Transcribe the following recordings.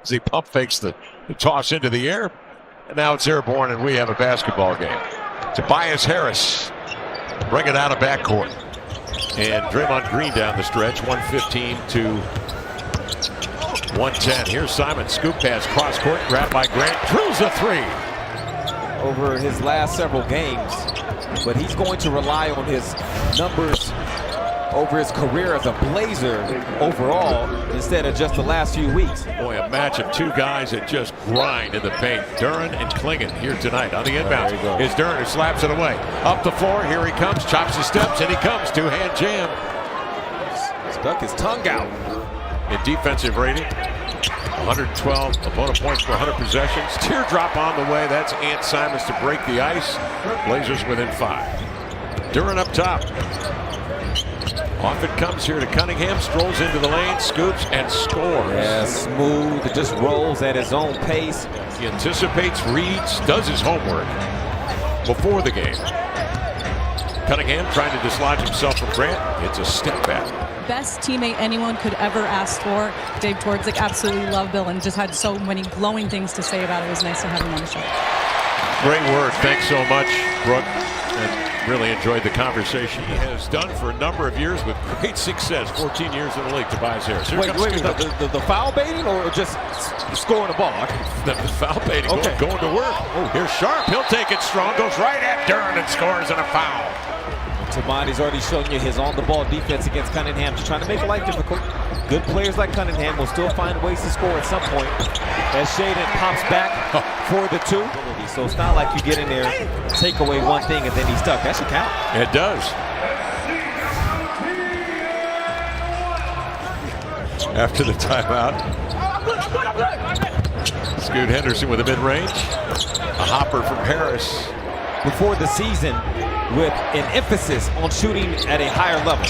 As he pump fakes the toss into the air. And now it's airborne, and we have a basketball game. Tobias Harris bring it out of backcourt. And Draymond Green down the stretch, 115 to 110. Here's Simon, scoop pass, cross court, grabbed by Grant, drills a three. Over his last several games, but he's going to rely on his numbers over his career as a Blazer overall instead of just the last few weeks. Boy, a match of two guys that just grind in the paint. Duren and Klingon here tonight on the inbound. It's Duren who slaps it away. Up the floor, here he comes, chops his steps, and he comes. Two-hand jam. Stuck his tongue out. In defensive rating, 112 opponent points per 100 possessions. Teardrop on the way. That's Ant Simons to break the ice. Blazers within 5. Duren up top. Off it comes here to Cunningham. Strolls into the lane, scoops, and scores. Yeah, smooth. It just rolls at his own pace. He anticipates, reads, does his homework before the game. Cunningham trying to dislodge himself from Grant. It's a step back. Best teammate anyone could ever ask for. Dave Twardzik absolutely loved Bill and just had so many glowing things to say about it. It was nice to have him on the show. Great work. Thanks so much, Brooke. And really enjoyed the conversation. He has done for a number of years with great success. 14 years in the league, Tobias Harris. Wait, the foul baiting or just scoring the ball? The foul baiting, okay. going to work. Oh. Here's Sharp. He'll take it strong. Goes right at Duren and scores on a foul. Tamani's already shown you his on-the-ball defense against Cunningham, just trying to make life difficult. Good players like Cunningham will still find ways to score at some point. As Shaden pops back for the two. So it's not like you get in there, take away one thing, and then he's stuck. That should count. It does. After the timeout, Scoot Henderson with a mid-range. A hopper from Harris. Before the season, with an emphasis on shooting at a higher level.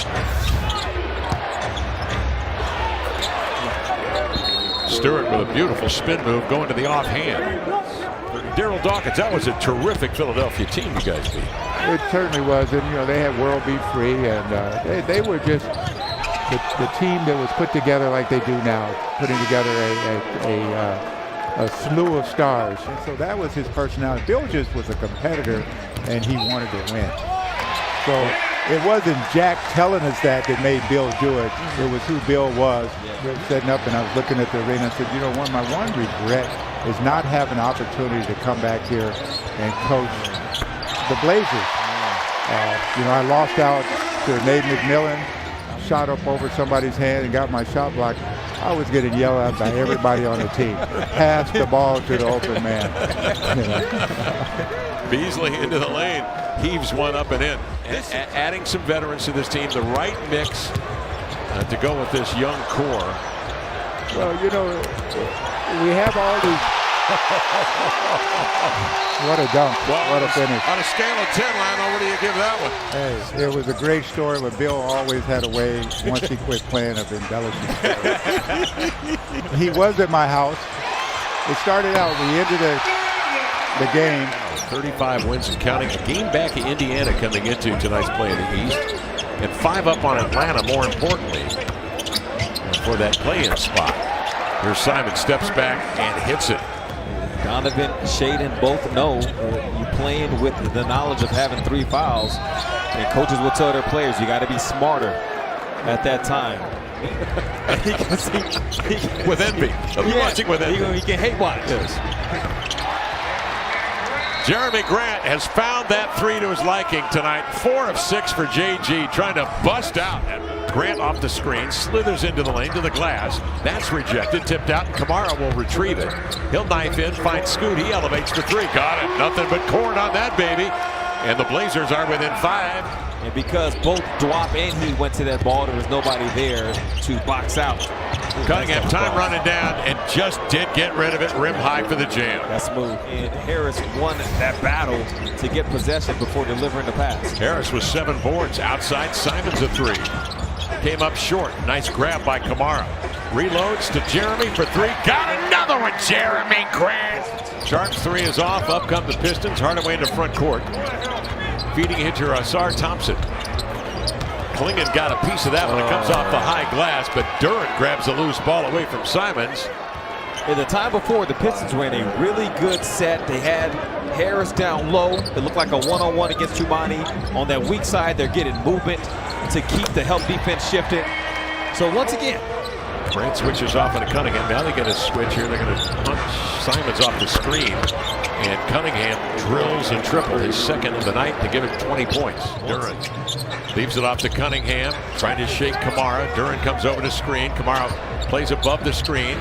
Stewart with a beautiful spin move going to the offhand. Daryl Dawkins, that was a terrific Philadelphia team you guys beat. It certainly was, and you know they had World Beat Free, and they were just the team that was put together like they do now, putting together a slew of stars. And so that was his personality. Bill just was a competitor, and he wanted to win. So it wasn't Jack telling us that made Bill do it. It was who Bill was. We were setting up, and I was looking at the arena and said, you know, my one regret is not having an opportunity to come back here and coach the Blazers. You know, I lost out to Nate McMillan, shot up over somebody's hand and got my shot blocked. I was getting yelled at by everybody on the team. Pass the ball to the open man. Beasley into the lane, heaves one up and in. Adding some veterans to this team, the right mix to go with this young core. Well, you know, we have all these. What a dunk. Well, what a finish. On a scale of 10, Lionel, what do you give that one? Hey, it was a great story, but Bill always had a way, once he quit playing, of embellishing stories. He was at my house. It started out, we ended the game. 35 wins and counting. A game back in Indiana coming into tonight's play in the East. And 5 up on Atlanta, more importantly, for that play-in spot. Here's Simon, steps back and hits it. Donovan, Shaden both know you're playing with the knowledge of having 3 fouls. And coaches will tell their players, you got to be smarter at that time. With envy. Watching with envy. He can hate watch this. Jeremy Grant has found that 3 to his liking tonight. 4 of 6 for JG, trying to bust out. Grant off the screen, slithers into the lane to the glass. That's rejected, tipped out, and Kamara will retrieve it. He'll knife in, find Scoot, he elevates for 3. Got it, nothing but corn on that baby. And the Blazers are within 5. And because both Dwop and he went to that ball, there was nobody there to box out. Cunningham, time running down, and just did get rid of it. Rim high for the jam. That's smooth. And Harris won that battle to get possession before delivering the pass. Harris with 7 boards. Outside, Simons a 3. Came up short. Nice grab by Kamara. Reloads to Jeremy for 3. Got another one, Jeremy Grant. Sharp's 3 is off. Up come the Pistons. Hardaway into front court. Feeding hitter Asar Thompson. Klingon got a piece of that when it comes off the high glass, but Duren grabs a loose ball away from Simons. In the time before, the Pistons were in a really good set. They had Harris down low. It looked like a one-on-one against Tumani. On that weak side, they're getting movement to keep the help defense shifted. So once again, Grant switches off into Cunningham. Now they get a switch here. They're going to hunt Simons off the screen. And Cunningham drills and triple, his second of the night, to give it 20 points. Duran leaves it off to Cunningham, trying to shake Kamara. Duran comes over to screen. Kamara plays above the screen.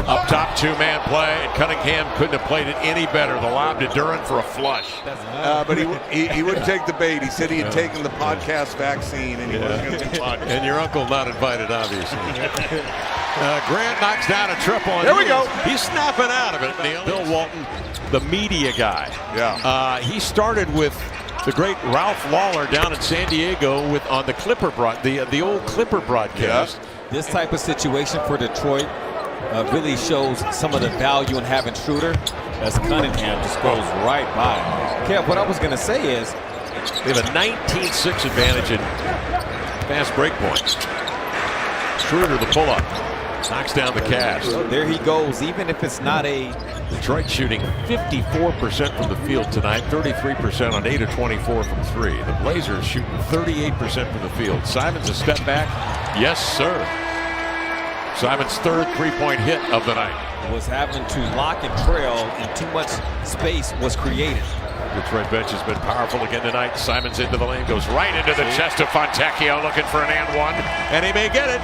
Up top, two-man play, and Cunningham couldn't have played it any better. The lob to Duran for a flush. But he wouldn't take the bait. He said he had taken the podcast vaccine, and he wasn't going to do podcast. And your uncle not invited, obviously. Grant knocks down a triple. And there we go. He's snapping out of it. Bill Walton, the media guy. Yeah. He started with the great Ralph Lawler down in San Diego on the Clipper the old Clipper broadcast. Yeah. This type of situation for Detroit really shows some of the value in having Schroeder, as Cunningham just goes right by. Kev, what I was going to say is they have a 19-6 advantage in fast break points. Schroeder, the pull-up, knocks down the cast. There he goes, even if it's not a... Detroit shooting 54% from the field tonight, 33% on 8 of 24 from 3. The Blazers shooting 38% from the field. Simons a step back. Yes, sir. Simons' third three-point hit of the night. Was having to lock and trail, and too much space was created. Detroit bench has been powerful again tonight. Simons into the lane, goes right into the chest of Fontecchio, looking for an and one, and he may get it.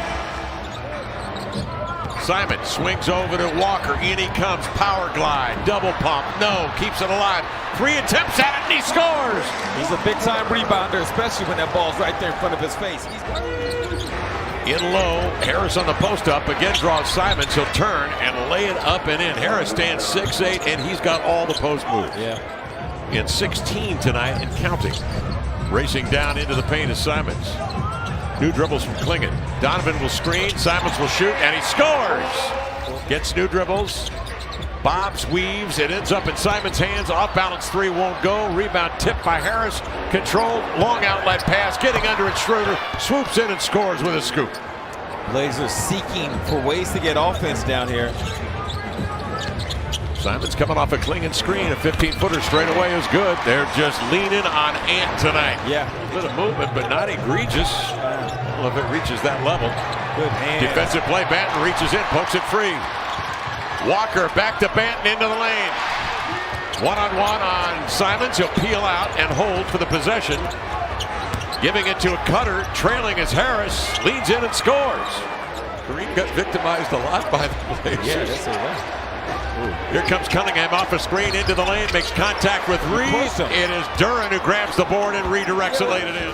Simon swings over to Walker. In he comes. Power glide. Double pump. No. Keeps it alive. 3 attempts at it, and he scores. He's a big-time rebounder, especially when that ball's right there in front of his face. In low. Harris on the post-up. Again draws Simons. He'll turn and lay it up and in. Harris stands 6'8", and he's got all the post moves. Yeah. In 16 tonight and counting. Racing down into the paint is Simons. New dribbles from Klingon. Donovan will screen. Simons will shoot, and he scores. Gets new dribbles. Bobs, weaves. It ends up in Simons' hands. Off balance three won't go. Rebound tipped by Harris. Controlled. Long outlet pass. Getting under it. Schroeder swoops in and scores with a scoop. Blazers seeking for ways to get offense down here. Simons coming off a Klingon screen. A 15-footer straight away is good. They're just leaning on Ant tonight. Yeah. A bit of movement, but not egregious. I don't know if it reaches that level. Good hand. Defensive play. Banton reaches in, pokes it free. Walker back to Banton into the lane. One-on-one on Simons. He'll peel out and hold for the possession. Giving it to a cutter. Trailing is Harris. Leads in and scores. Kareem got victimized a lot by the Blazers. Yeah, that's it. Here comes Cunningham off a screen into the lane, makes contact with Reed. It is Duran who grabs the board and redirects it, laid it in.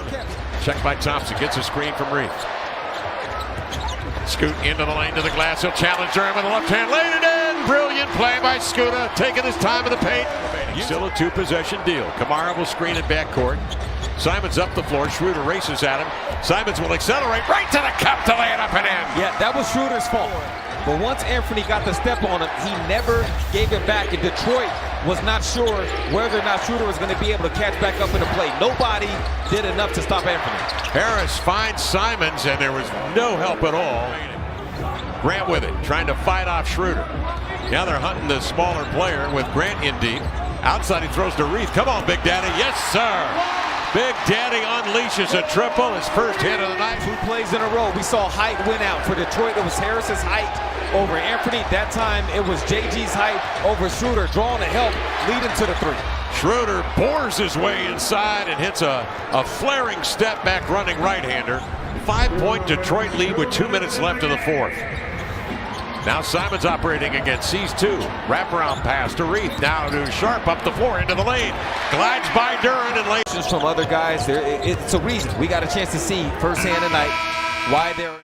Checked by Thompson, gets a screen from Reed. Scoot into the lane to the glass. He'll challenge Duran with the left hand, laid it in. Brilliant play by Scooter, taking his time in the paint. Still a two-possession deal. Kamara will screen in backcourt. Simons up the floor. Schroeder races at him. Simons will accelerate right to the cup to lay it up and in. Yeah, that was Schroeder's fault. But once Anthony got the step on him, he never gave it back. And Detroit was not sure whether or not Schroeder was going to be able to catch back up in the play. Nobody did enough to stop Anthony. Harris finds Simons, and there was no help at all. Grant with it, trying to fight off Schroeder. Now they're hunting the smaller player with Grant in deep. Outside he throws to Reith. Come on, Big Daddy. Yes, sir. Big Daddy unleashes a triple. His first hit of the night. 2 plays in a row. We saw height win out. For Detroit, it was Harris's height over Anthony. That time, it was JG's height over Schroeder, drawing the help, leading to the 3. Schroeder bores his way inside and hits a flaring step back running right-hander. 5-point Detroit lead with 2 minutes left in the fourth. Now Simons operating again, sees 2. Wraparound pass to Reith. Now to Sharp up the floor into the lane. Glides by Duran and lays. From other guys, it's a reason. We got a chance to see firsthand tonight why they're